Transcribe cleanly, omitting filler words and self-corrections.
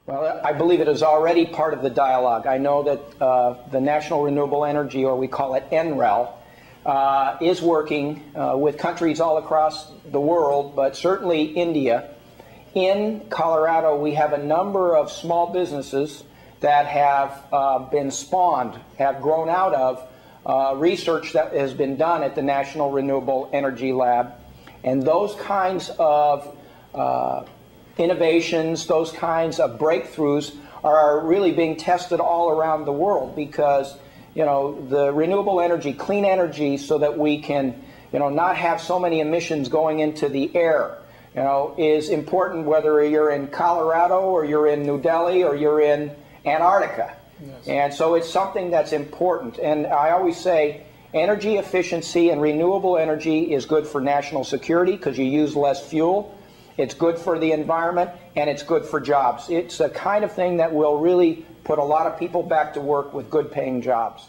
Well, I believe it is already part of the dialogue. I know that the National Renewable Energy, or we call it NREL, is working with countries all across the world, but certainly India. In Colorado, we have a number of small businesses that have been spawned, have grown out of research that has been done at the National Renewable Energy Lab. And those kinds of innovations, those kinds of breakthroughs are really being tested all around the world because, you know, the renewable energy, clean energy, so that we can, you know, not have so many emissions going into the air, you know, is important whether you're in Colorado or you're in New Delhi or you're in Antarctica. Yes. And so it's something that's important. And I always say energy efficiency and renewable energy is good for national security because you use less fuel. It's good for the environment, and it's good for jobs. It's the kind of thing that will really put a lot of people back to work with good paying jobs.